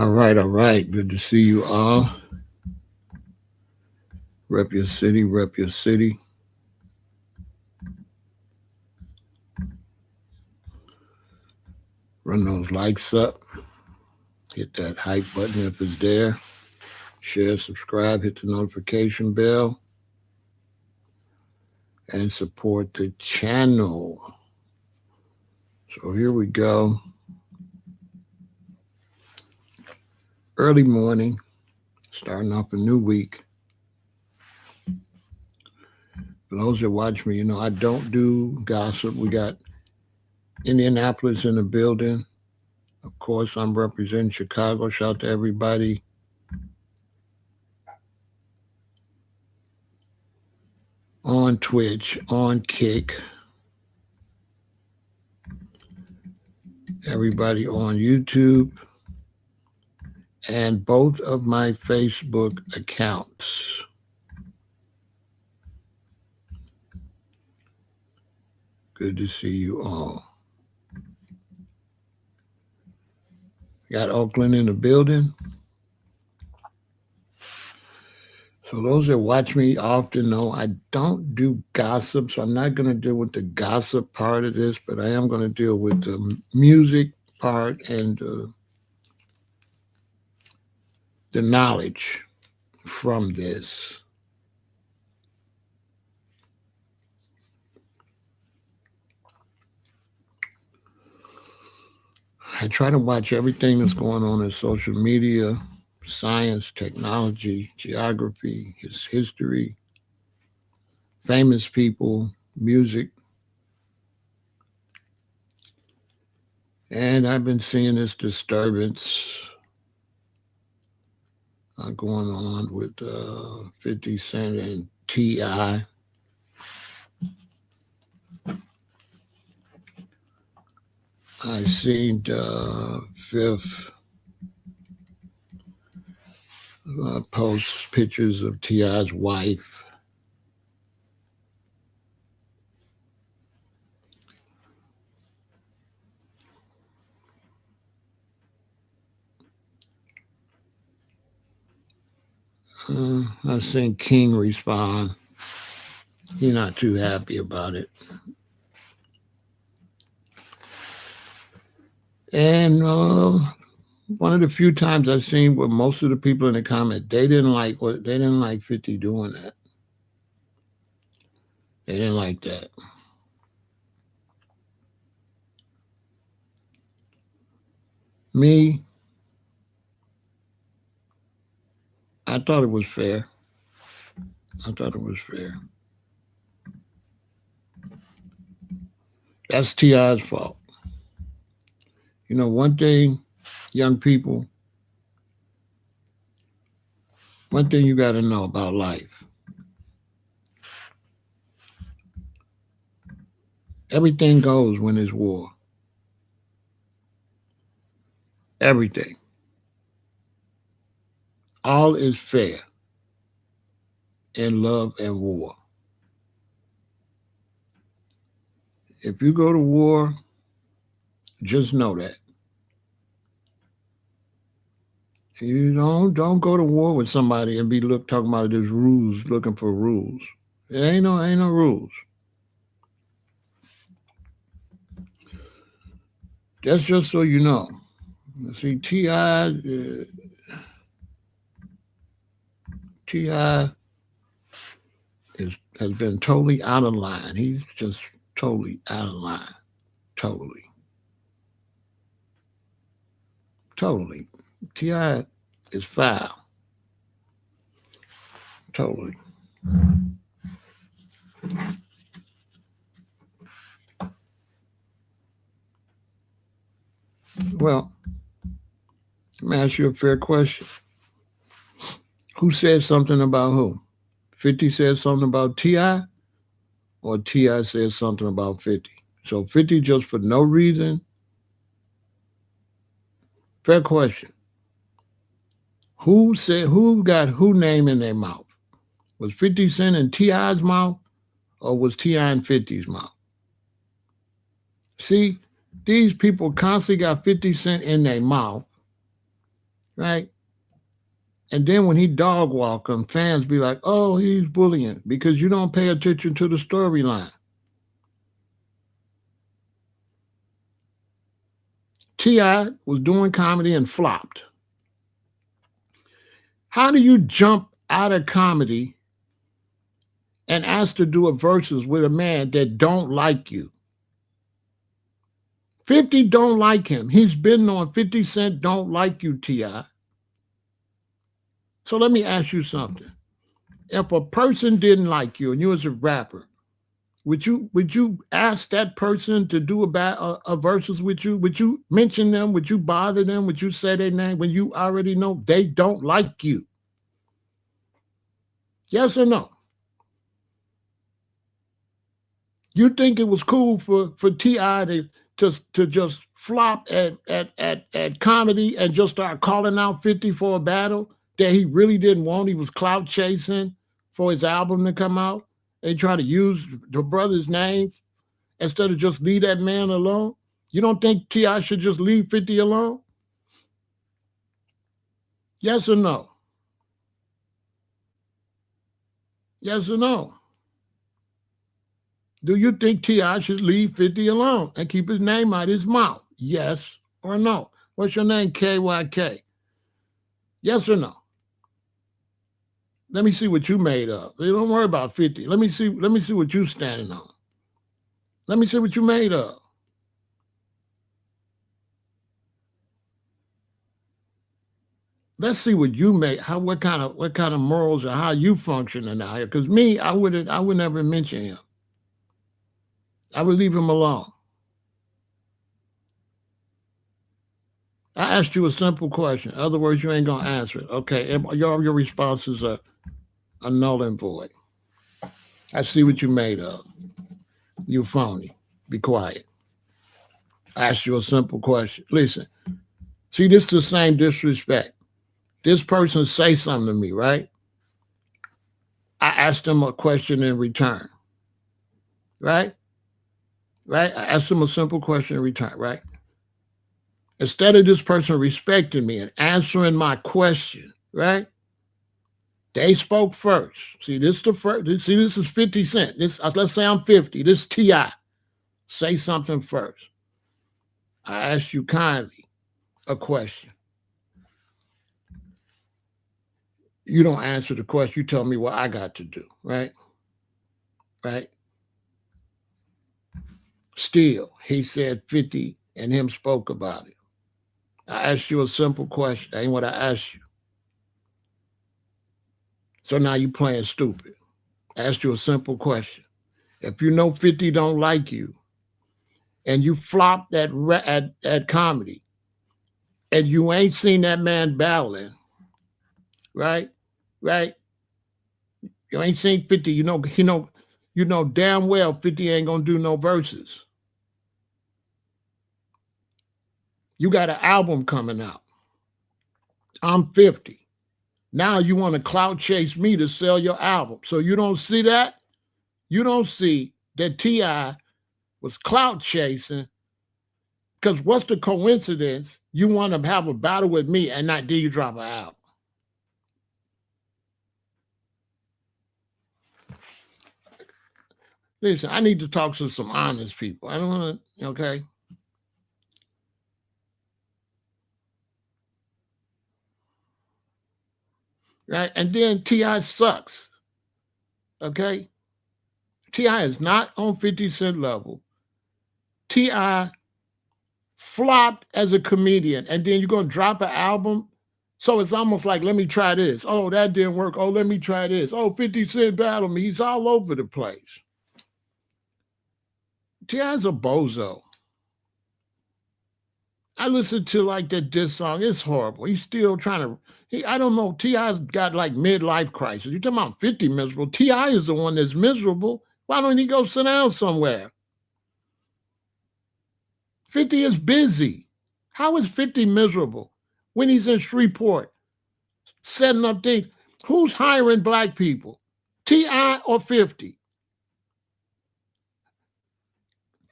All right, all right. Good to see you all. Rep your city, rep your city. Run those likes up. Hit that hype button if it's there. Share, subscribe, hit the notification bell, and support the channel. So here we go. Early morning, starting off a new week. For those that watch me, I don't do gossip. We got Indianapolis in the building. Of course, I'm representing Chicago. Shout out to everybody. On Twitch, on Kick. Everybody on YouTube. And both of my Facebook accounts. Good to see you all. Got Oakland in the building. So those that watch me often know I don't do gossip, so I'm not going to deal with the gossip part of this, but I am going to deal with the music part and the knowledge from this. I try to watch everything that's going on in social media, science, technology, geography, history, famous people, music. And I've been seeing this disturbance going on with 50 Cent and T.I. I seen Fifth post pictures of T.I.'s wife. I've seen King respond. He's not too happy about it. And one of the few times I've seen where most of the people in the comment, they didn't like 50 doing that. They didn't like that. Me, I thought it was fair. That's T.I.'s fault. One thing, young people, one thing you got to know about life. Everything goes when there's war. Everything. All is fair in love and war. If you go to war, just know that. You don't go to war with somebody and be talking about this rules, looking for rules. There ain't no rules. That's just so you know. See, T.I. has been totally out of line. He's just totally out of line. Totally. T.I. is foul. Totally. Well, let me ask you a fair question. Who said something about who? 50 said something about T.I. or T.I. said something about 50? So 50 just for no reason? Fair question. Who got who name in their mouth? Was 50 Cent in T.I.'s mouth or was T.I. in 50's mouth? See, these people constantly got 50 Cent in their mouth right? And then when he dog walk them, fans be like, oh, he's bullying because you don't pay attention to the storyline. T.I. was doing comedy and flopped. How do you jump out of comedy and ask to do a versus with a man that don't like you? 50 don't like him. He's been on 50 Cent don't like you, T.I. So let me ask you something. If a person didn't like you and you was a rapper, would you ask that person to do a versus with you? Would you mention them? Would you bother them? Would you say their name when you already know they don't like you? Yes or no? You think it was cool for T.I. to just flop at comedy and just start calling out 50 for a battle that he really didn't want? He was clout chasing for his album to come out. They try to use the brother's name instead of just leave that man alone. You don't think T.I. should just leave 50 alone? Yes or no? Yes or no? Do you think T.I. should leave 50 alone and keep his name out his mouth? Yes or no? What's your name? KYK. Yes or no? Let me see what you made of. Don't worry about 50. Let me see what you standing on. Let me see what you made of. Let's see what you made. What kind of morals or how you functioning out here? Because me, I would never mention him. I would leave him alone. I asked you a simple question. In other words, you ain't gonna answer it. Okay, your responses are null and void. I see what you made of. You phony. Be quiet. I asked you a simple question. Listen. See, this is the same disrespect. This person say something to me, right? I asked them a question in return. Right? Right? I asked them a simple question in return, right? Instead of this person respecting me and answering my question, right? They spoke first. See, this the first. See, this is 50 Cent. This let's say I'm 50. This T.I. Say something first. I asked you kindly a question. You don't answer the question. You tell me what I got to do, right? Right? Still, he said 50 and him spoke about it. I asked you a simple question. That ain't what I asked you. So now you playing stupid. I asked you a simple question. If you know 50 don't like you and you flopped at comedy and you ain't seen that man battling, right? Right? You ain't seen 50. You know damn well 50 ain't gonna do no verses. You got an album coming out. I'm 50. Now you want to clout chase me to sell your album. So you don't see that? You don't see that T.I. was clout chasing because what's the coincidence you want to have a battle with me and not do you drop an album? Listen, I need to talk to some honest people. I don't want to, okay? Right? And then T.I. sucks. Okay? T.I. is not on 50 Cent level. T.I. flopped as a comedian, and then you're going to drop an album. So it's almost like, let me try this. Oh, that didn't work. Oh, let me try this. Oh, 50 Cent battle me. He's all over the place. T.I.'s a bozo. I listened to like that diss song. It's horrible. He's still trying to. I don't know. T.I.'s got like midlife crisis. You're talking about 50 miserable. T.I. is the one that's miserable. Why don't he go sit down somewhere? 50 is busy. How is 50 miserable when he's in Shreveport setting up things? Who's hiring black people? T.I. or 50?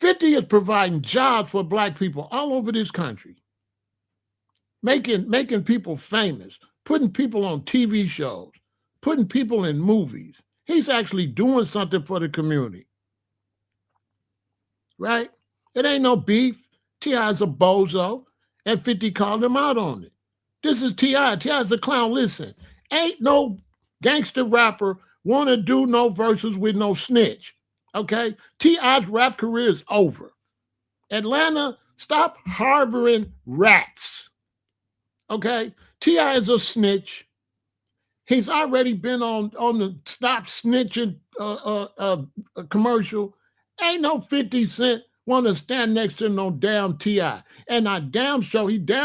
50 is providing jobs for black people all over this country. making people famous, putting people on TV shows, putting people in movies. He's actually doing something for the community, right? It ain't no beef. T.I.'s a bozo, and 50 called him out on it. This is T.I. T.I.'s a clown. Listen, ain't no gangster rapper want to do no verses with no snitch, okay? T.I.'s rap career is over. Atlanta, stop harboring rats, okay? T.I. is a snitch. He's already been on the Stop Snitching commercial. Ain't no 50 Cent want to stand next to no damn T.I. And he damn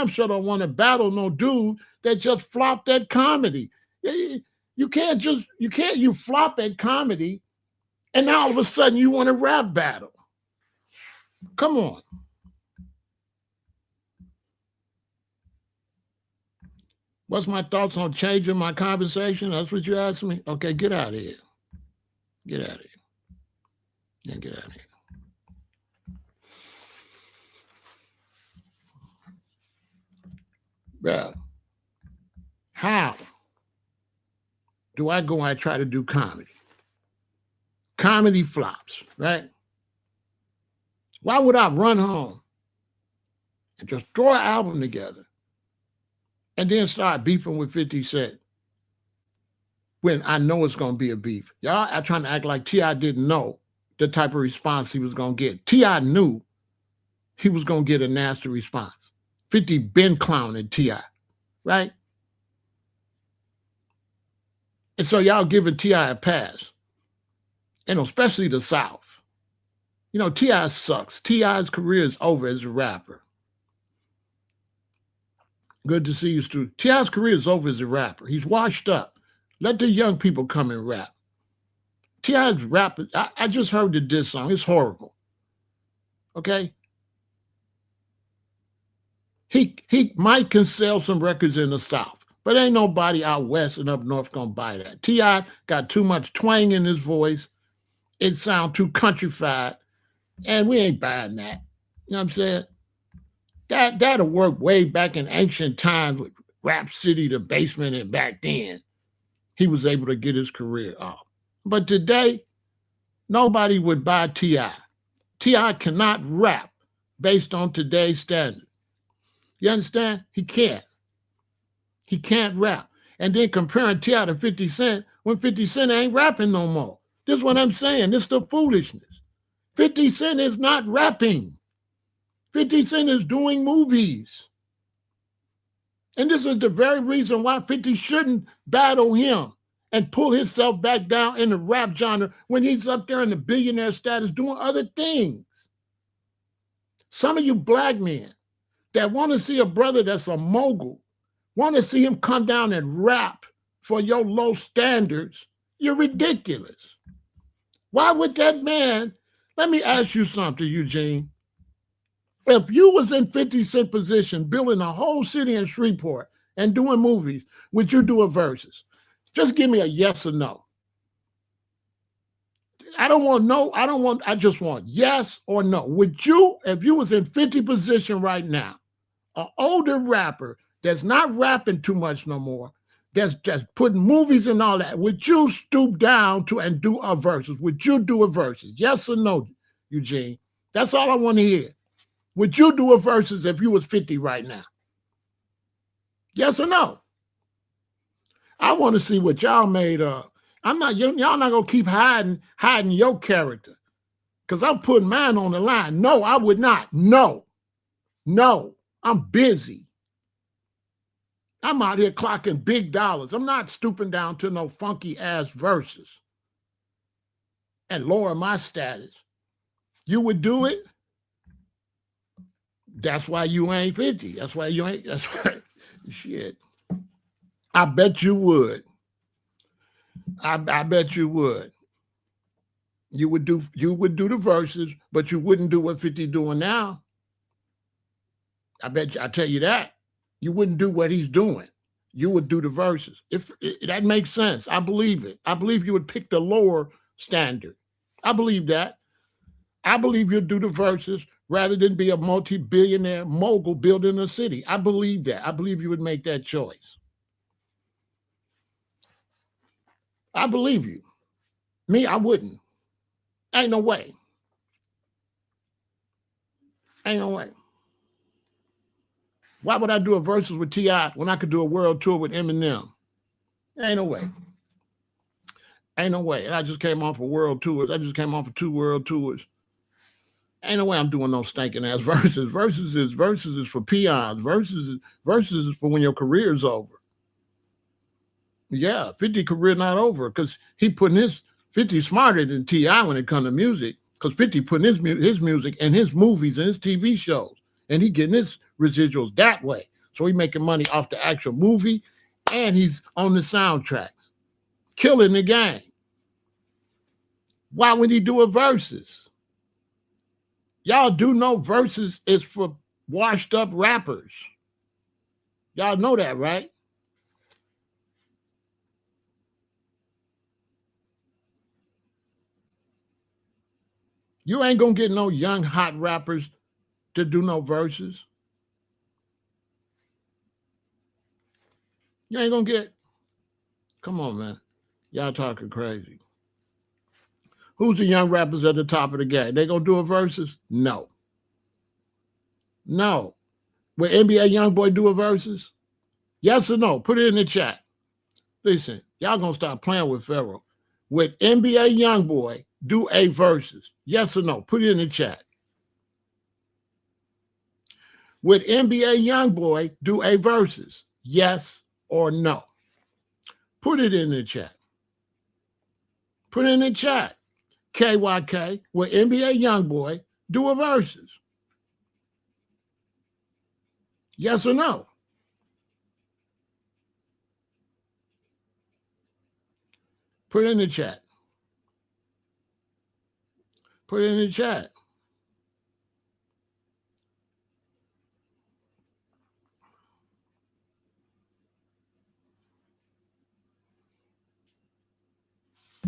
sure don't want to battle no dude that just flopped at comedy. You flop at comedy and now all of a sudden you want a rap battle. Come on. What's my thoughts on changing my conversation? That's what you asked me? Okay, get out of here. Get out of here. Yeah, get out of here. Well, how do I go and try to do comedy? Comedy flops, right? Why would I run home and just throw an album together and then start beefing with 50 Cent when I know it's going to be a beef? Y'all are trying to act like T.I. didn't know the type of response he was going to get. T.I. knew he was going to get a nasty response. 50 been clowning T.I., right? And so y'all giving T.I. a pass, and especially the South. You know, T.I. sucks. T.I.'s career is over as a rapper. Good to see you, Stu. T.I.'s career is over as a rapper. He's washed up. Let the young people come and rap. T.I.'s rap, I just heard the diss song. It's horrible. Okay? He might can sell some records in the South, but ain't nobody out west and up north gonna buy that. T.I. got too much twang in his voice. It sounds too countrified, and we ain't buying that. You know what I'm saying? That'll work way back in ancient times with Rap City, The Basement, and back then he was able to get his career off. But today, nobody would buy T.I. T.I. cannot rap based on today's standards. You understand? He can't. He can't rap. And then comparing T.I. to 50 Cent when 50 Cent ain't rapping no more. This is what I'm saying. This is the foolishness. 50 Cent is not rapping. 50 Cent is doing movies. And this is the very reason why 50 shouldn't battle him and pull himself back down in the rap genre when he's up there in the billionaire status doing other things. Some of you black men that want to see a brother that's a mogul, want to see him come down and rap for your low standards, you're ridiculous. Why would that man, let me ask you something, Eugene. If you was in 50 Cent position, building a whole city in Shreveport and doing movies, would you do a versus? Just give me a yes or no. I don't want no, I just want yes or no. Would you, if you was in 50 position right now, an older rapper that's not rapping too much no more, that's putting movies and all that, would you stoop down to and do a versus? Would you do a versus? Yes or no, Eugene? That's all I want to hear. Would you do a versus if you was 50 right now? Yes or no? I want to see what y'all made of. Y'all not gonna keep hiding your character, because I'm putting mine on the line. No, I would not. No, I'm busy. I'm out here clocking big dollars. I'm not stooping down to no funky ass verses and lower my status. You would do it? That's why you ain't 50. That's why you ain't, that's why, shit. I bet you would. I bet you would. You would do the verses, but you wouldn't do what 50 doing now. I tell you that. You wouldn't do what he's doing. You would do the verses. If that makes sense, I believe it. I believe you would pick the lower standard. I believe that. I believe you'll do the verses rather than be a multi-billionaire mogul building a city. I believe that. I believe you would make that choice. I believe you. Me, I wouldn't. Ain't no way. Ain't no way. Why would I do a verses with T.I. when I could do a world tour with Eminem? Ain't no way. Ain't no way. And I just came off of world tours. I just came off of 2 world tours. Ain't no way I'm doing no stinking ass verses. Verses is for peons. Verses is for when your career's over. Yeah, 50 career not over because he putting his 50 smarter than T.I. when it comes to music. Because 50 putting his music and his movies and his TV shows, and he getting his residuals that way. So he making money off the actual movie, and he's on the soundtracks, killing the game. Why would he do a verses? Y'all do know verses is for washed up rappers. Y'all know that, right? You ain't gonna get no young hot rappers to do no verses. You ain't gonna get. Come on, man. Y'all talking crazy. Who's the young rappers at the top of the game? They gonna do a verses? No. No. Will NBA Youngboy do a verses? Yes or no? Put it in the chat. Listen, y'all gonna start playing with Pharaoh. Would NBA Youngboy do a verses? Yes or no? Put it in the chat. Would NBA Youngboy do a verses? Yes or no? Put it in the chat. Put it in the chat. KYK, will NBA Youngboy do a verses? Yes or no? Put it in the chat. Put it in the chat.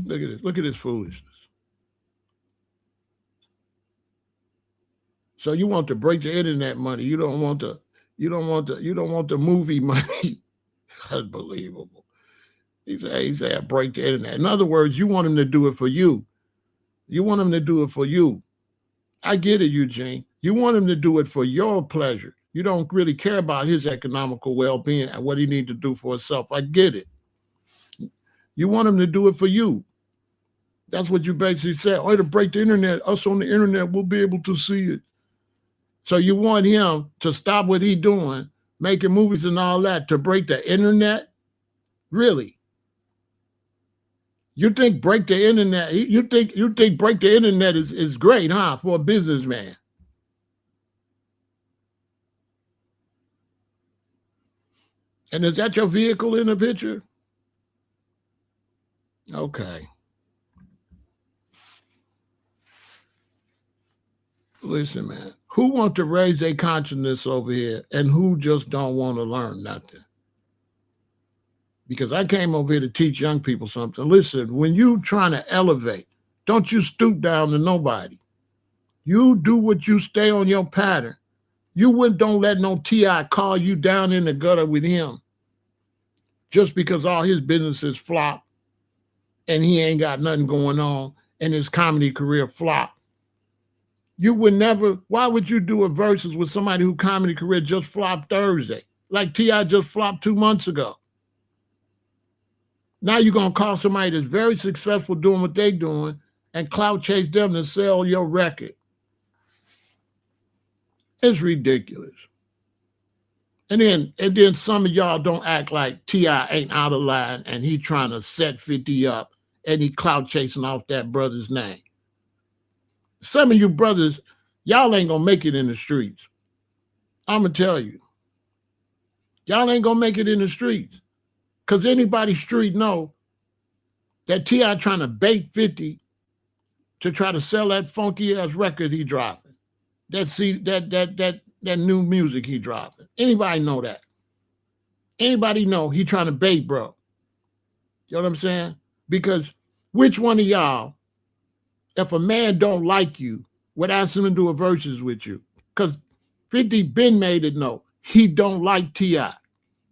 Look at this. Look at this foolishness. So you want to break the internet money. You don't want the movie money. Unbelievable. He said break the internet. In other words, you want him to do it for you. You want him to do it for you. I get it, Eugene. You want him to do it for your pleasure. You don't really care about his economical well-being and what he needs to do for himself. I get it. You want him to do it for you. That's what you basically said. Oh, to break the internet, us on the internet will be able to see it. So you want him to stop what he's doing, making movies and all that, to break the internet? Really? You think break the internet? You think break the internet is great, huh, for a businessman? And is that your vehicle in the picture? Okay. Listen, man. Who want to raise their consciousness over here, and who just don't want to learn nothing? Because I came over here to teach young people something. Listen, when you trying to elevate, don't you stoop down to nobody. You do what you stay on your pattern. You don't let no T.I. call you down in the gutter with him just because all his businesses flop and he ain't got nothing going on and his comedy career flop. You would never, why would you do a versus with somebody whose comedy career just flopped Thursday? Like T.I. just flopped 2 months ago. Now you're going to call somebody that's very successful doing what they're doing and clout chase them to sell your record. It's ridiculous. And then some of y'all don't act like T.I. ain't out of line and he trying to set 50 up and he clout chasing off that brother's name. Some of you brothers, y'all ain't going to make it in the streets. I'm going to tell you. Y'all ain't going to make it in the streets. Because anybody street know that T.I. trying to bait 50 to try to sell that funky ass record he dropping. That new music he dropping. Anybody know that? Anybody know he trying to bait, bro? You know what I'm saying? Because which one of y'all, if a man don't like you, would ask him to do a Verzuz with you. Because 50 been made it know he don't like T.I.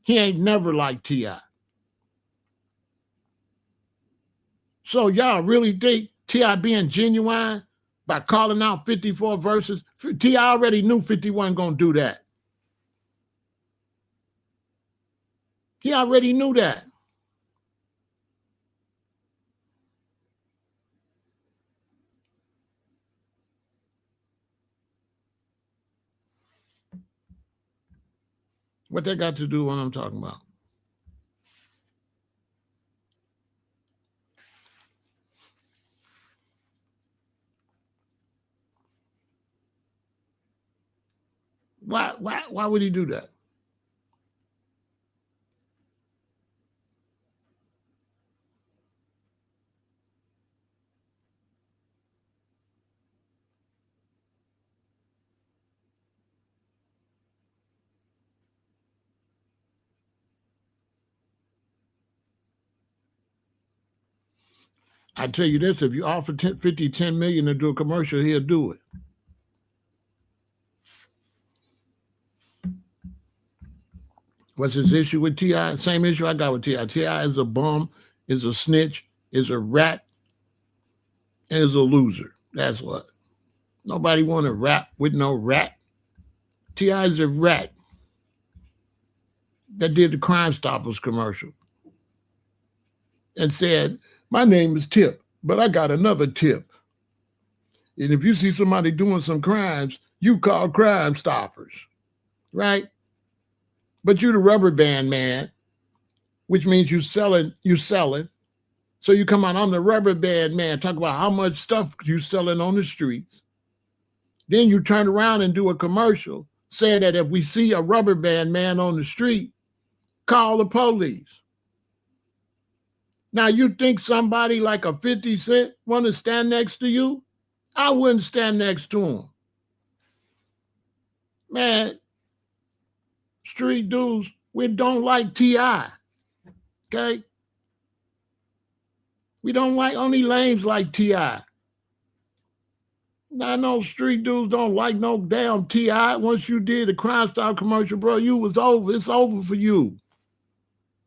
He ain't never liked T.I. So y'all really think T.I. being genuine by calling out 54 verses? T.I. already knew 50 wasn't going to do that. He already knew that. What that got to do with what I'm talking about? Why would he do that? I tell you this, if you offer 50, 10 million to do a commercial, he'll do it. What's his issue with T.I.? Same issue I got with T.I. T.I. is a bum, is a snitch, is a rat, and is a loser. That's what. Nobody want to rap with no rat. T.I. is a rat that did the Crime Stoppers commercial and said, my name is Tip, but I got another tip. And if you see somebody doing some crimes, you call Crime Stoppers, right? But you're the rubber band man, which means you selling. So you come out, I'm the rubber band man, talk about how much stuff you selling on the streets. Then you turn around and do a commercial saying that if we see a rubber band man on the street, call the police. Now you think somebody like a 50 Cent want to stand next to you? I wouldn't stand next to him. Man, street dudes, we don't like T.I. Okay? We don't like, only lames like T.I. I know street dudes don't like no damn T.I. Once you did a Crime Stop commercial, bro, you was over. It's over for you.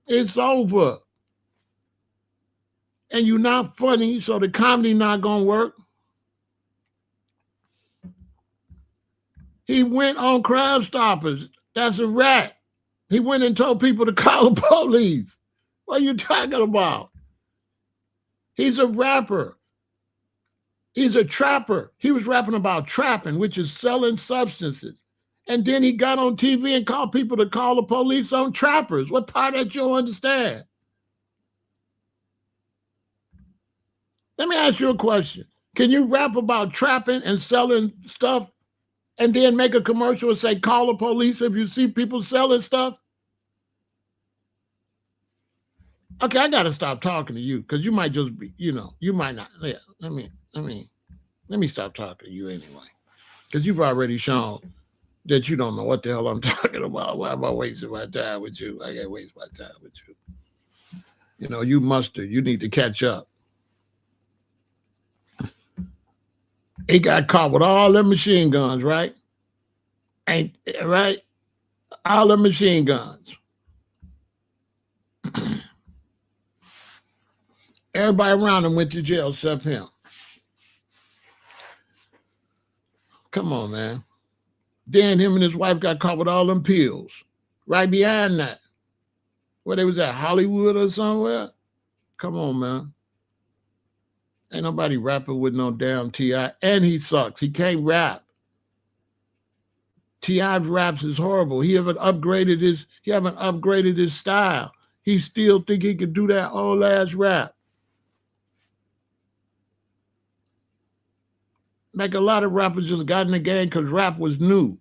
It's over. And you're not funny, so the comedy not going to work. He went on Crime Stoppers. That's a rat. He went and told people to call the police. What are you talking about? He's a rapper. He's a trapper. He was rapping about trapping, which is selling substances. And then he got on TV and called people to call the police on trappers. What part that you don't understand? Let me ask you a question. Can you rap about trapping and selling stuff and then make a commercial and say, call the police if you see people selling stuff? Okay, I got to stop talking to you because you might just be, you might not. Yeah, let me stop talking to you anyway because you've already shown that you don't know what the hell I'm talking about. Why am I wasting my time with you? I can't waste my time with you. You mustard. You need to catch up. He got caught with all them machine guns, right? Ain't right? All the machine guns. Everybody around him went to jail except him. Come on, man. Then him and his wife got caught with all them pills. Right behind that. Where they was at, Hollywood or somewhere? Come on, man. Ain't nobody rapping with no damn T.I. And he sucks. He can't rap. T.I.'s raps is horrible. He haven't upgraded his style. He still think he could do that old ass rap. Like a lot of rappers just got in the game because rap was new.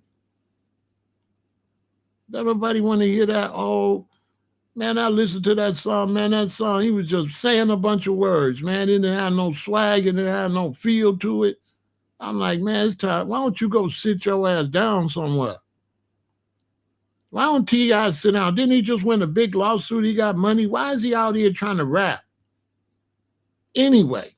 Don't nobody want to hear that old, man, I listened to that song, man, he was just saying a bunch of words, man. It didn't have no swag, it didn't have no feel to it. I'm like, man, it's time. Why don't you go sit your ass down somewhere? Why don't T.I. sit down? Didn't he just win a big lawsuit? He got money. Why is he out here trying to rap? Anyway.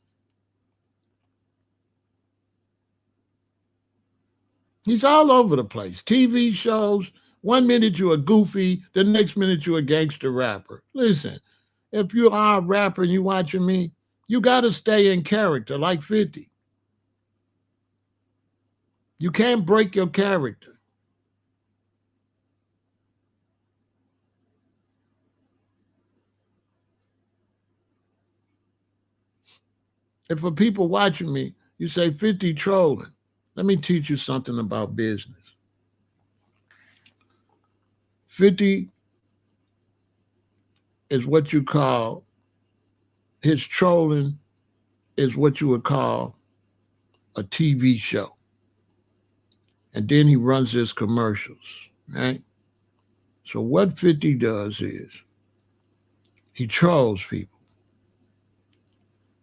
He's all over the place. TV shows. One minute you're a goofy, the next minute you're a gangster rapper. Listen, if you are a rapper and you watching me, you got to stay in character like 50. You can't break your character. If for people watching me, you say 50 trolling, let me teach you something about business. 50 is what you call, his trolling is what you would call a TV show. And then he runs his commercials, right? So what 50 does is he trolls people.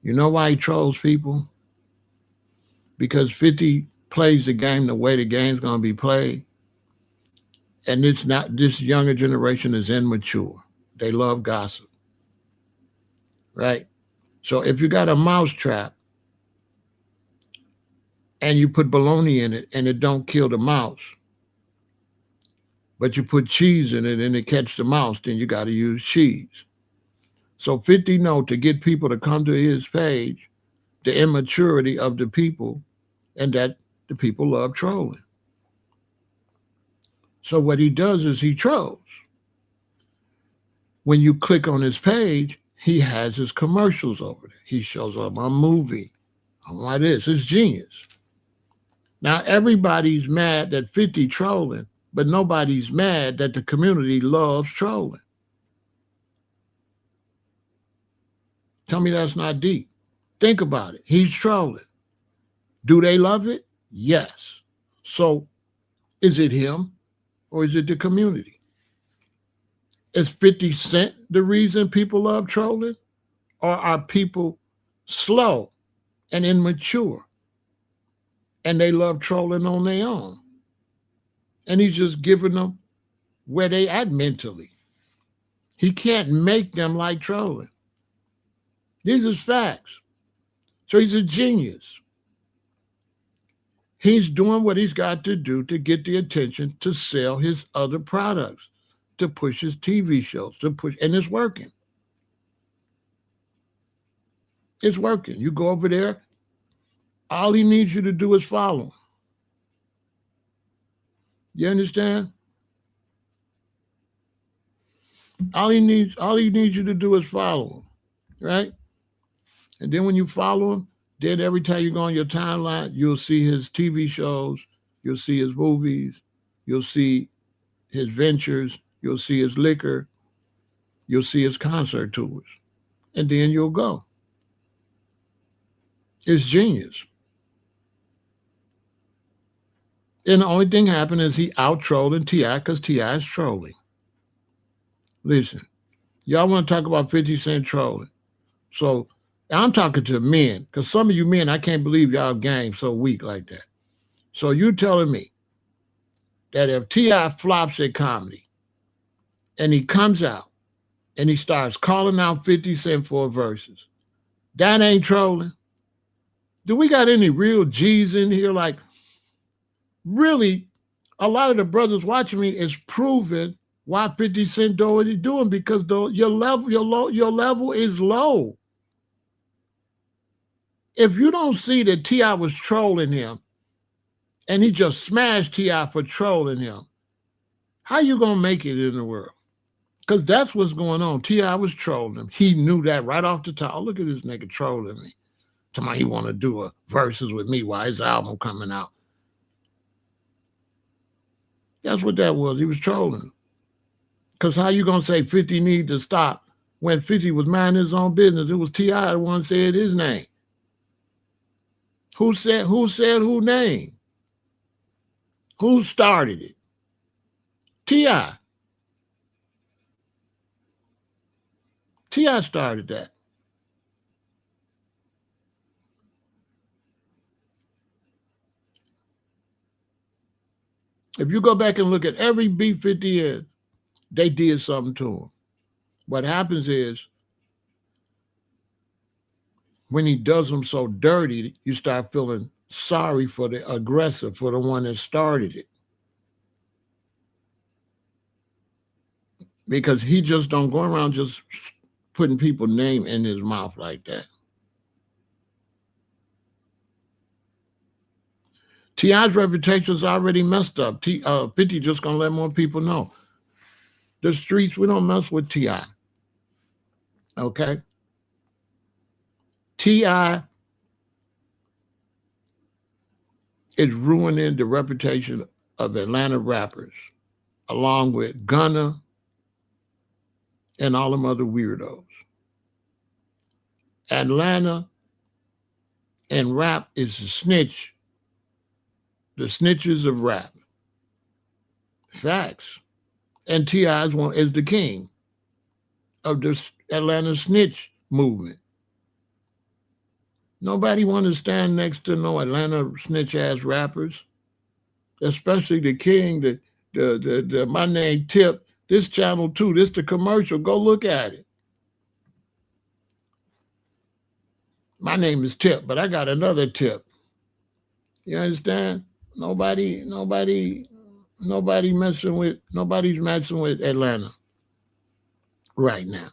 You know why he trolls people? Because 50 plays the game the way the game's going to be played. And it's not, this younger generation is immature. They love gossip, right? So if you got a mouse trap and you put bologna in it and it don't kill the mouse, but you put cheese in it and it catch the mouse, then you got to use cheese. So 50 know to get people to come to his page, the immaturity of the people, and that the people love trolling. So what he does is he trolls. When you click on his page, he has his commercials over there. He shows up a movie. I'm like this. It's genius. Now everybody's mad that 50 trolling, but nobody's mad that the community loves trolling. Tell me that's not deep. Think about it. He's trolling. Do they love it? Yes. So is it him or is it the community? Is 50 Cent the reason people love trolling? Or are people slow and immature and they love trolling on their own? And he's just giving them where they at mentally. He can't make them like trolling. These are facts. So he's a genius. He's doing what he's got to do to get the attention to sell his other products, to push his TV shows, to push, and it's working. It's working. You go over there, all he needs you to do is follow him. You understand? All he needs you to do is follow him, right? And then when you follow him, then every time you go on your timeline, you'll see his TV shows, you'll see his movies, you'll see his ventures, you'll see his liquor, you'll see his concert tours, and then you'll go. It's genius. And the only thing happened is he out trolling T.I. because T.I. is trolling. Listen, y'all want to talk about 50 Cent trolling. So I'm talking to men, because some of you men, I can't believe y'all game so weak like that. So you telling me that if T.I. flops at comedy and he comes out and he starts calling out 50 Cent for verses, that ain't trolling? Do we got any real G's in here? Like, really, a lot of the brothers watching me is proving why 50 Cent do what he's doing, because your level is low. If you don't see that T.I. was trolling him and he just smashed T.I. for trolling him, how you going to make it in the world? Because that's what's going on. T.I. was trolling him. He knew that right off the top. Oh, look at this nigga trolling me. Tell me he want to do a verses with me while his album coming out. That's what that was. He was trolling. Because how you going to say 50 need to stop when 50 was minding his own business? It was T.I. the one said his name. Who said who name? Who started it? T.I. T.I. started that. If you go back and look at every beat 50 is, they did something to him. What happens is, when he does them so dirty, you start feeling sorry for the aggressor, for the one that started it. Because he just don't go around just putting people's name in his mouth like that. T.I.'s reputation is already messed up. 50 just gonna let more people know. The streets, we don't mess with T.I. Okay? T.I. is ruining the reputation of Atlanta rappers, along with Gunna and all them other weirdos. Atlanta and rap is the snitches of rap. Facts. And T.I. is the king of the Atlanta snitch movement. Nobody want to stand next to no Atlanta snitch ass rappers, especially the king. The my name Tip. This channel 2. This the commercial. Go look at it. My name is Tip, but I got another Tip. You understand? Nobody's messing with Atlanta right now.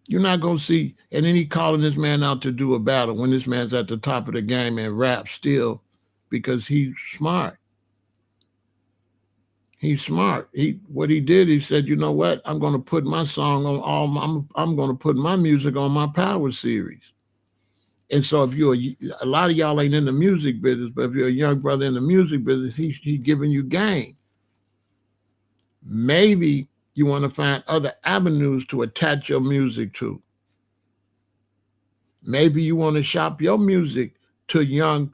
You're not gonna see, and then he calling this man out to do a battle when this man's at the top of the game and rap still, because he's smart. He's smart. What he did, he said, you know what? I'm gonna put my song on I'm gonna put my music on my Power series. And so if a lot of y'all ain't in the music business, but if you're a young brother in the music business, he's giving you game. Maybe you want to find other avenues to attach your music to. Maybe you want to shop your music to young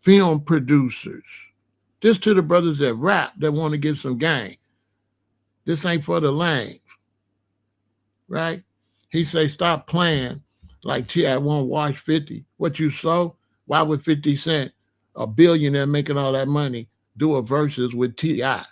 film producers. This to the brothers that rap that want to get some game. This ain't for the lame, right? He say, stop playing like T.I. won't watch 50. What you sow? Why would 50 Cent, a billionaire making all that money, do a verses with T.I.?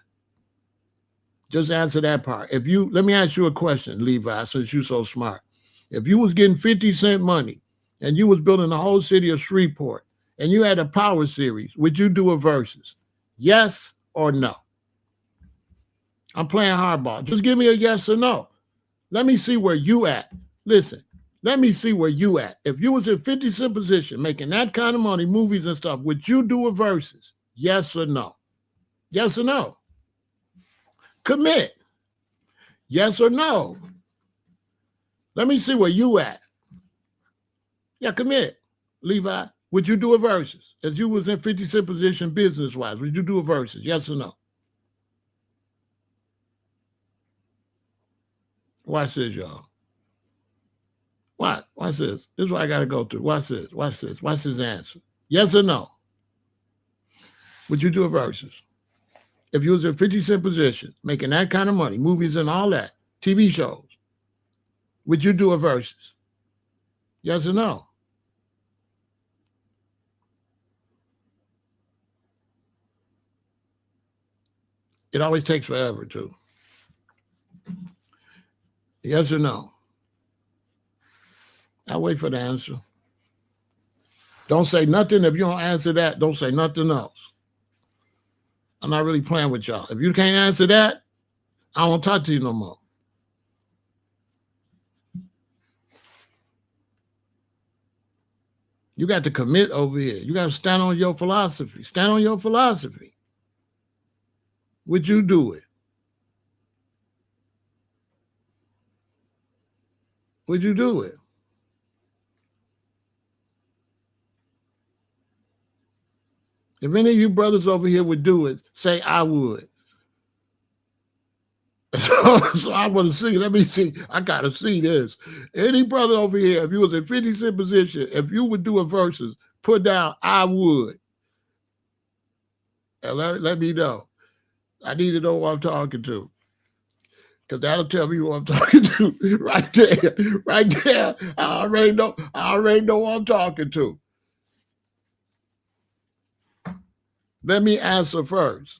Just answer that part. Let me ask you a question, Levi, since you're so smart. If you was getting 50 Cent money and you was building the whole city of Shreveport and you had a Power series, would you do a versus? Yes or no? I'm playing hardball. Just give me a yes or no. Let me see where you at. Listen, let me see where you at. If you was in 50 Cent position, making that kind of money, movies and stuff, would you do a versus? Yes or no? Yes or no? Commit. Yes or no? Let me see where you at. Yeah, commit. Levi, would you do a versus? As you was in 50 Cent position business-wise, would you do a versus? Yes or no? Watch this, y'all. Watch this. This is what I got to go through. Watch this. Watch this. Watch his answer. Yes or no? Would you do a versus? If you was in 50 Cent position, making that kind of money, movies and all that, TV shows, would you do a versus? Yes or no? It always takes forever, too. Yes or no? I'll wait for the answer. Don't say nothing. If you don't answer that, don't say nothing else. I'm not really playing with y'all. If you can't answer that, I won't talk to you no more. You got to commit over here. You got to stand on your philosophy. Stand on your philosophy. Would you do it? Would you do it? If any of you brothers over here would do it, say I would. So I want to see. Let me see. I got to see this. Any brother over here, if you was in 50 Cent position, if you would do a versus, put down I would. And let me know. I need to know who I'm talking to. Because that'll tell me who I'm talking to. Right there. Right there. I already know who I'm talking to. Let me answer first.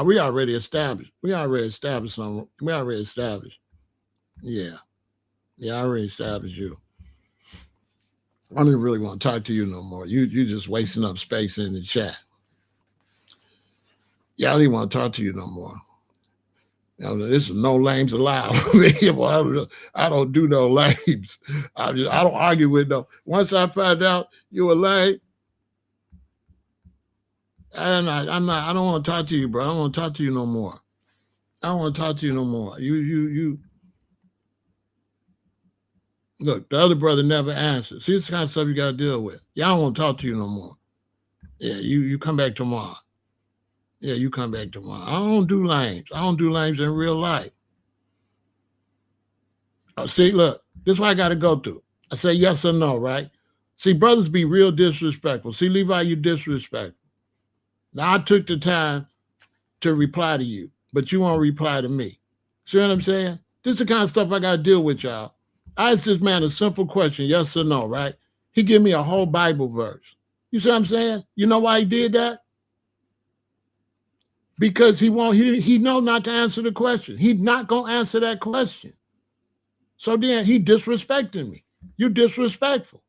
We already established. We already established something. We already established. Yeah. Yeah, I already established you. I don't really want to talk to you no more. You just wasting up space in the chat. Yeah, I don't even want to talk to you no more. This is no lames allowed. I don't do no lames. I don't argue with no. Once I find out you a lame, I'm not. I don't want to talk to you, bro. I don't want to talk to you no more. I don't want to talk to you no more. You. Look, the other brother never answered. See, this kind of stuff you got to deal with. Yeah, I don't want to talk to you no more. Yeah, you come back tomorrow. Yeah, you come back tomorrow. I don't do lames. I don't do lames in real life. See, look, this is what I got to go through. I say yes or no, right? See, brothers be real disrespectful. See, Levi, you disrespectful. Now, I took the time to reply to you, but you won't reply to me. See what I'm saying? This is the kind of stuff I got to deal with, y'all. I asked this man a simple question, yes or no, right? He gave me a whole Bible verse. You see what I'm saying? You know why he did that? Because he know not to answer the question. He's not going to answer that question. So then he disrespecting me. You disrespectful.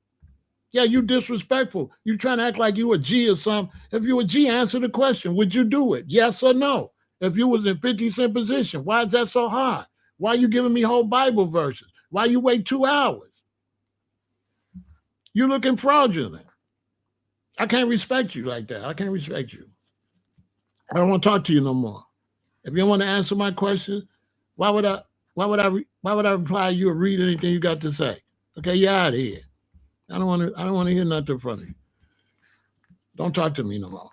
Yeah, you disrespectful. You trying to act like you a G or something. If you a G, answer the question. Would you do it? Yes or no? If you was in 50 Cent position, why is that so hard? Why are you giving me whole Bible verses? Why you wait 2 hours? You looking fraudulent. I can't respect you like that. I can't respect you. I don't want to talk to you no more. If you don't want to answer my question, why would I reply to you or read anything you got to say? Okay, you're out of here. I don't want to hear nothing from you. Don't talk to me no more.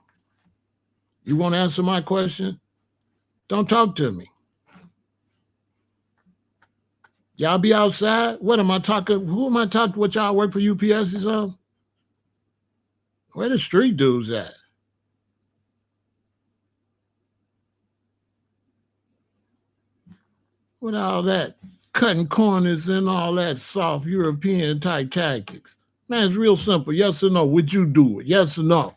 You want to answer my question? Don't talk to me. Y'all be outside? What am I talking? Who am I talking? What y'all work for UPS or something? Where the street dudes at? With all that cutting corners and all that soft European type tactics. Man, it's real simple. Yes or no? Would you do it? Yes or no?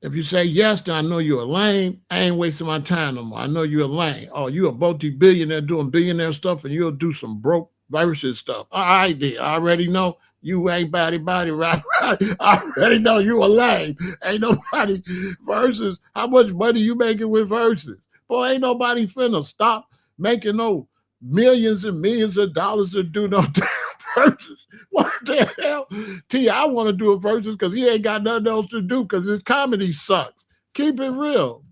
If you say yes, then I know you're a lame. I ain't wasting my time no more. I know you're a lame. Oh, you a multi-billionaire doing billionaire stuff, and you'll do some broke versus stuff. All right, then. I already know you ain't body, right? I already know you a lame. Ain't nobody versus. How much money you making with versus? Boy, ain't nobody finna stop making no millions and millions of dollars to do no damn versus. What the hell? I want to do a versus because he ain't got nothing else to do because his comedy sucks. Keep it real.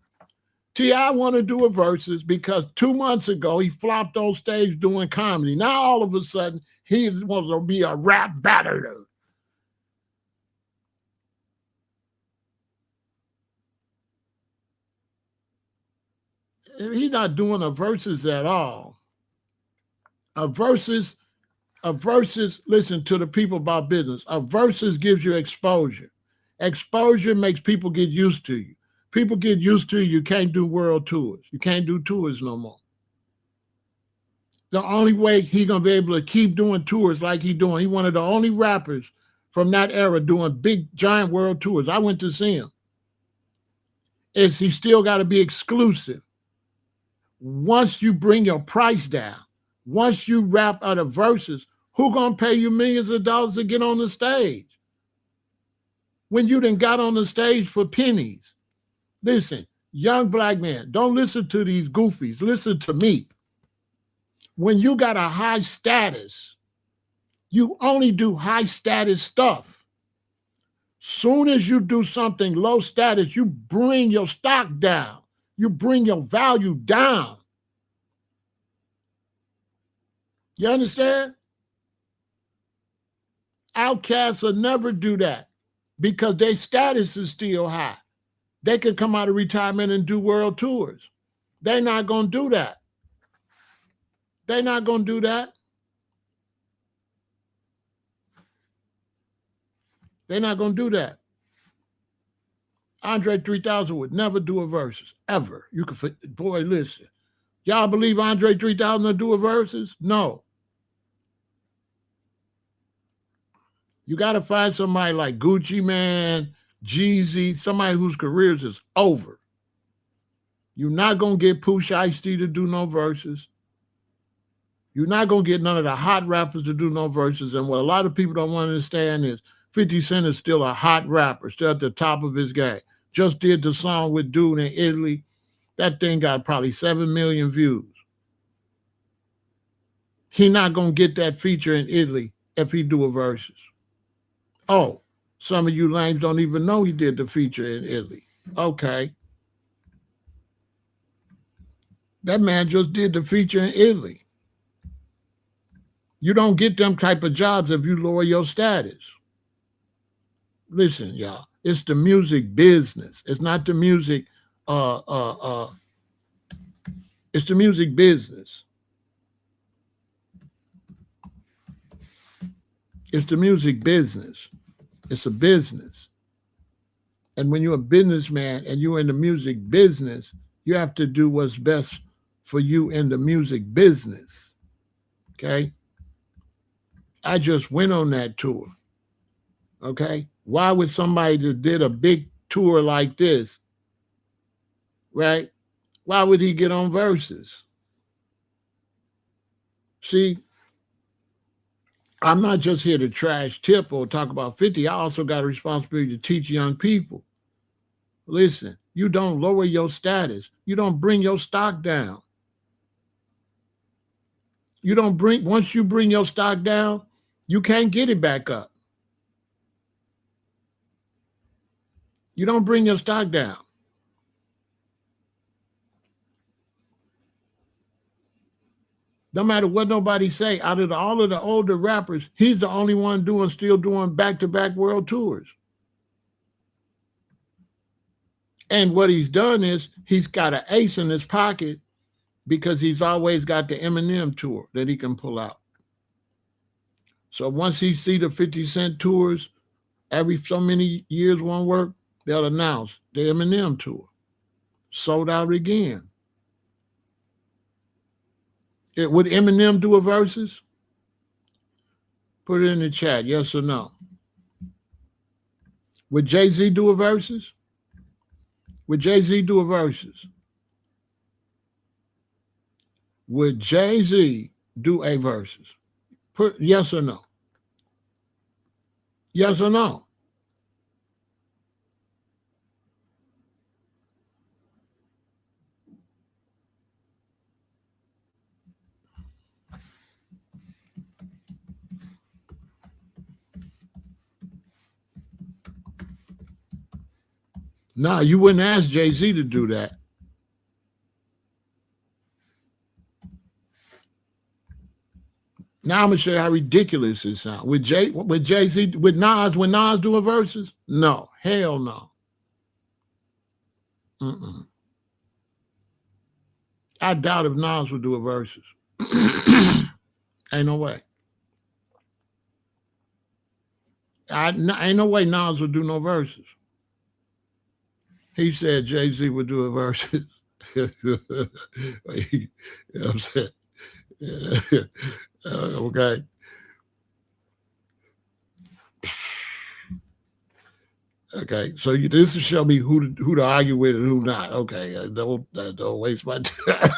I want to do a versus because 2 months ago he flopped on stage doing comedy. Now all of a sudden he wants to be a rap battler. He's not doing a versus at all. A versus, listen to the people about business. A versus gives you exposure. Exposure makes people get used to you. People get used to you can't do world tours. You can't do tours no more. The only way he's going to be able to keep doing tours like he's doing, he's one of the only rappers from that era doing big, giant world tours. I went to see him. He still got to be exclusive. Once you bring your price down, once you rap out of verses, who going to pay you millions of dollars to get on the stage? When you done got on the stage for pennies. Listen, young black man, don't listen to these goofies. Listen to me. When you got a high status, you only do high status stuff. Soon as you do something low status, you bring your stock down. You bring your value down. You understand? Outcasts will never do that because their status is still high. They can come out of retirement and do world tours. They're not going to do that. They're not going to do that. They're not going to do that. Andre 3000 would never do a versus, ever. You could, boy, listen. Y'all believe Andre 3000 will do a versus? No. You got to find somebody like Gucci Man, Jeezy, somebody whose careers is over. You're not going to get Pooh Shiesty to do no verses. You're not going to get none of the hot rappers to do no verses. And what a lot of people don't want to understand is 50 Cent is still a hot rapper, still at the top of his game. Just did the song with dude in Italy. That thing got probably 7 million views. He not going to get that feature in Italy if he do a verses. Oh, some of you lames don't even know he did the feature in Italy. Okay. That man just did the feature in Italy. You don't get them type of jobs if you lower your status. Listen, y'all, it's the music business. It's not the music, it's the music business. It's the music business. It's a business. And when you're a businessman and you're in the music business, you have to do what's best for you in the music business. Okay? I just went on that tour. Okay? Why would somebody that did a big tour like this, right? Why would he get on verses? See, I'm not just here to trash Tip or talk about 50. I also got a responsibility to teach young people. Listen, you don't lower your status. You don't bring your stock down. You don't bring, once you bring your stock down, you can't get it back up. You don't bring your stock down. No matter what nobody say, out of all of the older rappers, he's the only one still doing back-to-back world tours. And what he's done is he's got an ace in his pocket because he's always got the Eminem tour that he can pull out. So once he see the 50 Cent tours, every so many years won't work, they'll announce the Eminem tour. Sold out again. Would Eminem do a versus? Put it in the chat, yes or no. Would Jay-Z do a versus? Would Jay-Z do a versus? Would Jay-Z do a versus? Put yes or no. Yes or no. Nah, you wouldn't ask Jay-Z to do that. Now I'm gonna show you how ridiculous it sounds. With Jay-Z, with Nas, when Nas do a versus? No, hell no. I doubt if Nas would do a versus. Ain't no way. Ain't no way Nas would do no verses. He said Jay-Z would do a versus. You know what I'm saying? Okay. Okay, so this will show me who to argue with and who not. Okay, don't waste my time.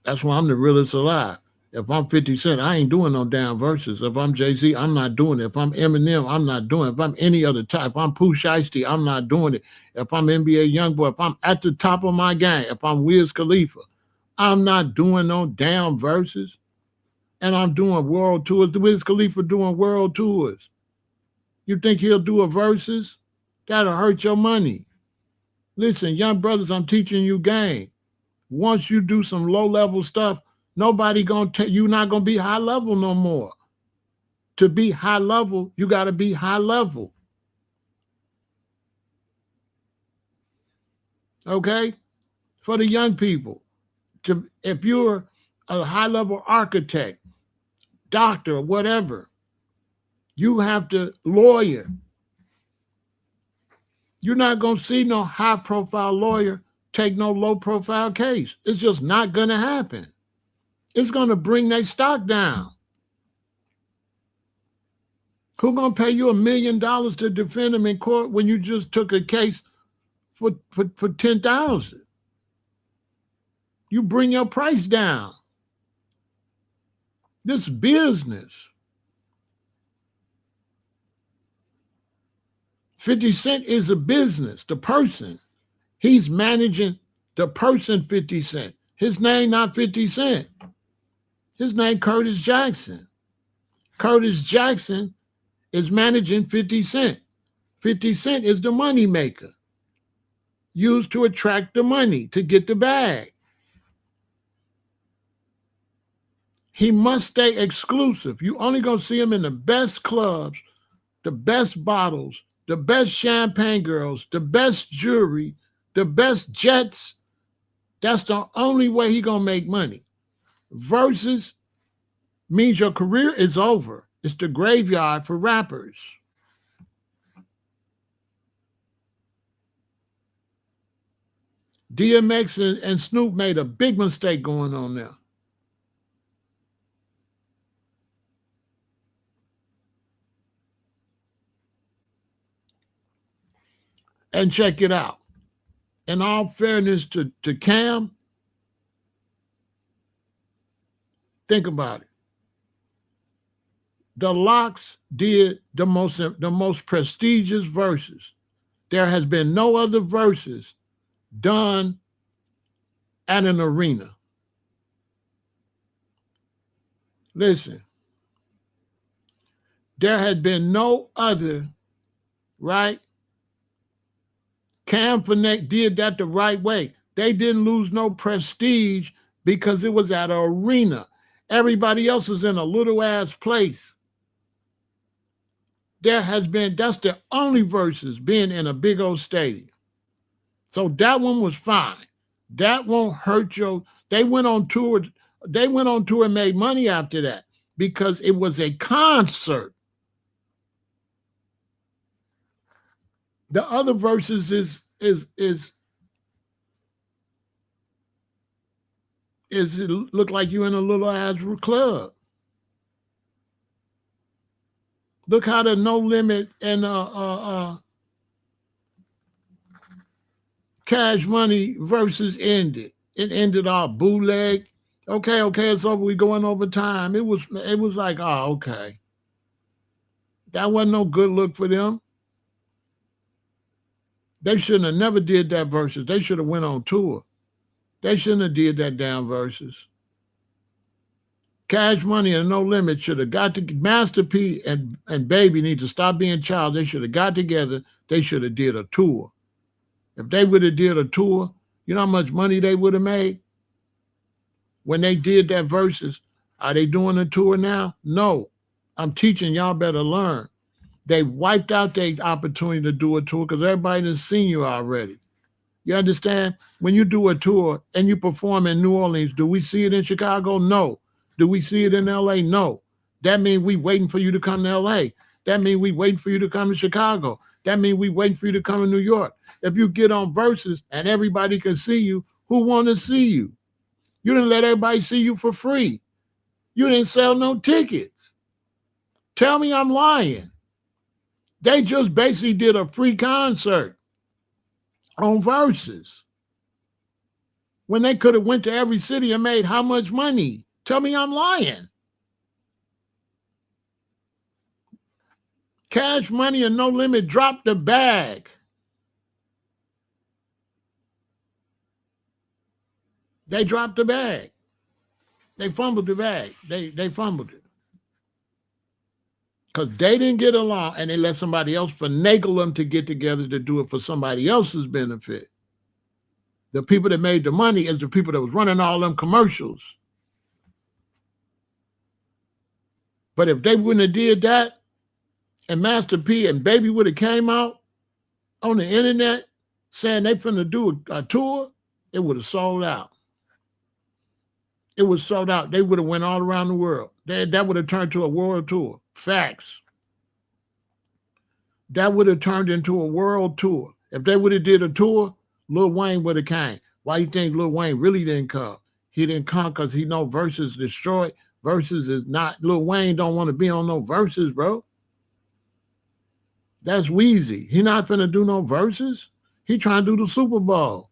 That's why I'm the realest alive. If I'm 50 Cent, I ain't doing no damn verses. If I'm Jay-Z, I'm not doing it. If I'm Eminem, I'm not doing it. If I'm any other type, if I'm Pooh Shiesty, I'm not doing it. If I'm NBA Youngboy, if I'm at the top of my game, if I'm Wiz Khalifa, I'm not doing no damn verses. And I'm doing world tours. Wiz Khalifa doing world tours. You think he'll do a verses? That'll hurt your money. Listen, young brothers, I'm teaching you game. Once you do some low-level stuff, nobody gonna you not gonna be high level no more. To be high level, you gotta be high level. Okay? For the young people. If you're a high-level architect, doctor, or whatever, you have to lawyer. You're not gonna see no high-profile lawyer take no low-profile case. It's just not gonna happen. It's gonna bring their stock down. Who gonna pay you $1 million to defend him in court when you just took a case for 10,000? You bring your price down. This business. 50 Cent is a business. The person, he's managing the person 50 Cent. His name not 50 Cent. His name Curtis Jackson. Curtis Jackson is managing 50 Cent. 50 Cent is the money maker, used to attract the money to get the bag. He must stay exclusive. You only gonna see him in the best clubs, the best bottles, the best champagne girls, the best jewelry, the best jets. That's the only way he gonna make money. Verzuz means your career is over. It's the graveyard for rappers. DMX and Snoop made a big mistake going on there. And check it out. In all fairness to Cam, think about it. The Locks did the most prestigious verses. There has been no other verses done at an arena. Listen, there had been no other, right? Cam Fournette did that the right way. They didn't lose no prestige because it was at an arena. Everybody else was in a little ass place. That's the only verses being in a big old stadium. So that one was fine. That won't hurt your. They went on tour and made money after that because it was a concert. The other verses is it look like you in a little ass club. Look how the No Limit and Cash Money versus ended. It ended all bootleg. Okay, it's over. We going over time. It was like, oh, okay. That wasn't no good look for them. They shouldn't have never did that versus. They should have went on tour. They shouldn't have did that damn versus. Cash Money and No Limit should have got to Master P and Baby need to stop being child. They should have got together. They should have did a tour. If they would have did a tour, you know how much money they would have made? When they did that versus, are they doing a tour now? No. I'm teaching y'all better learn. They wiped out their opportunity to do a tour because everybody has seen you already. You understand? When you do a tour and you perform in New Orleans, do we see it in Chicago? No. Do we see it in LA? No. That means we waiting for you to come to LA. That means we waiting for you to come to Chicago. That means we waiting for you to come to New York. If you get on Verzuz and everybody can see you, who want to see you? You didn't let everybody see you for free. You didn't sell no tickets. Tell me I'm lying. They just basically did a free concert on Verzuz when they could have went to every city and made how much money? Tell me I'm lying. Cash Money and No Limit dropped the bag. They dropped the bag. They fumbled the bag. They fumbled it. Because they didn't get along and they let somebody else finagle them to get together to do it for somebody else's benefit. The people that made the money is the people that was running all them commercials. But if they wouldn't have did that, and Master P and Baby would have came out on the internet saying they finna do a tour, it would have sold out. It was sold out. They would have went all around the world. That would have turned to a world tour. Facts. That would have turned into a world tour. If they would have did a tour, Lil Wayne would have came. Why you think Lil Wayne really didn't come? He didn't come because he know Verzuz destroyed. Verzuz is not, Lil Wayne don't want to be on no Verzuz, bro. That's Wheezy. He not finna do no verses. He trying to do the Super Bowl.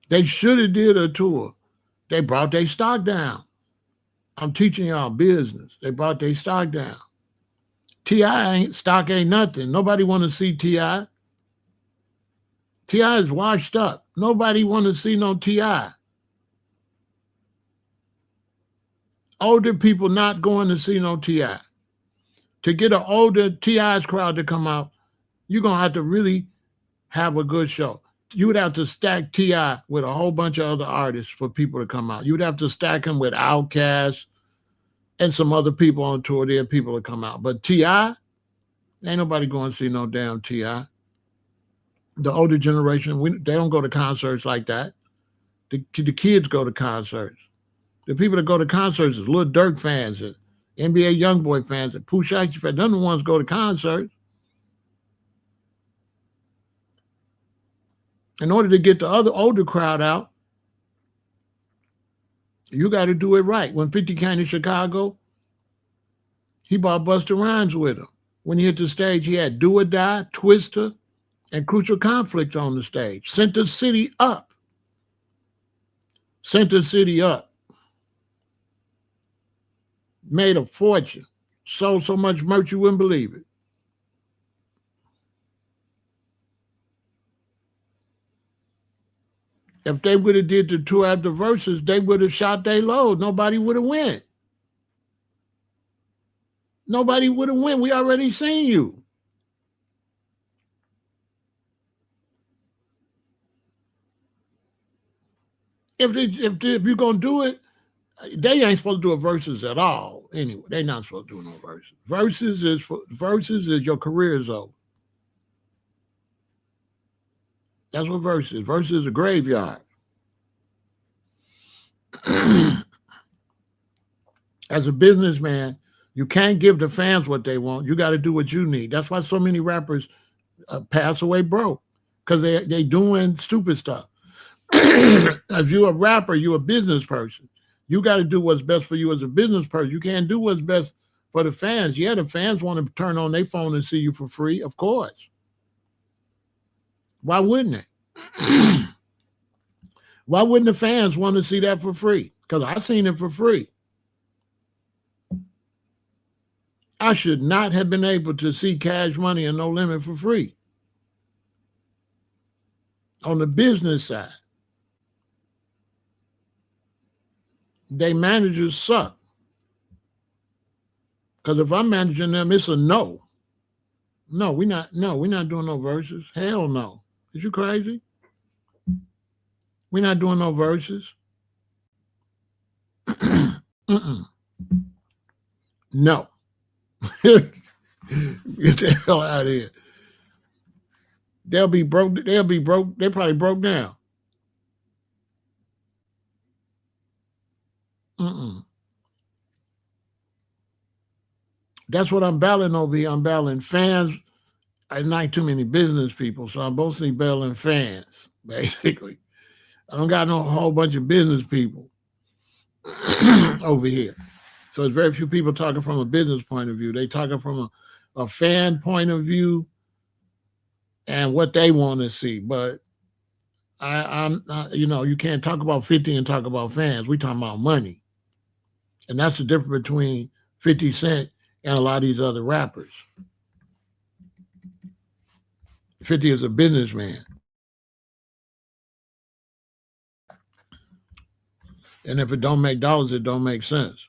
They should have did a tour. They brought their stock down. I'm teaching y'all business. They brought their stock down. T.I. stock ain't nothing. Nobody want to see T.I. T.I. is washed up. Nobody want to see no T.I. Older people not going to see no T.I. To get an older T.I.'s crowd to come out, you're going to have to really have a good show. You would have to stack T.I. with a whole bunch of other artists for people to come out. You would have to stack him with Outkast and some other people on tour there, people to come out. But T.I., ain't nobody going to see no damn T.I. The older generation, they don't go to concerts like that. The kids go to concerts. The people that go to concerts is Lil Durk fans and NBA Youngboy fans and Pooh Shiesty fans. None of the ones go to concerts. In order to get the other older crowd out, you got to do it right. When 50 came to Chicago, he brought Busta Rhymes with him. When he hit the stage, he had Do or Die, Twister, and Crucial Conflict on the stage. Sent the city up. Sent the city up. Made a fortune. Sold so much merch you wouldn't believe it. If they would have did the tour after Verzuz, they would have shot their load. Nobody would have went. Nobody would have went. We already seen you. If you're going to do it, they ain't supposed to do a Verzuz at all. Anyway, they're not supposed to do no Verzuz. Verzuz is your career is over. That's what Verzuz is. Verzuz is a graveyard. As a businessman, you can't give the fans what they want. You got to do what you need. That's why so many rappers pass away broke, because they doing stupid stuff. If you're a rapper, you're a business person. You got to do what's best for you as a business person. You can't do what's best for the fans. Yeah, the fans want to turn on their phone and see you for free, of course. Why wouldn't they? Why wouldn't the fans want to see that for free? Because I seen it for free. I should not have been able to see Cash Money and No Limit for free. On the business side, they managers suck. Because if I'm managing them, it's a no. No, we're not doing no Verzuz. Hell no. Is you crazy? We're not doing no Verzuz. No. Get the hell out of here. They'll be broke. They probably broke down. That's what I'm battling over here. I'm battling fans. I like too many business people, so I'm mostly battling fans, basically. I don't got no whole bunch of business people over here. So it's very few people talking from a business point of view. They talking from a fan point of view and what they want to see. But I'm you can't talk about 50 and talk about fans. We talking about money. And that's the difference between 50 Cent and a lot of these other rappers. 50 is a businessman. And if it don't make dollars, it don't make sense.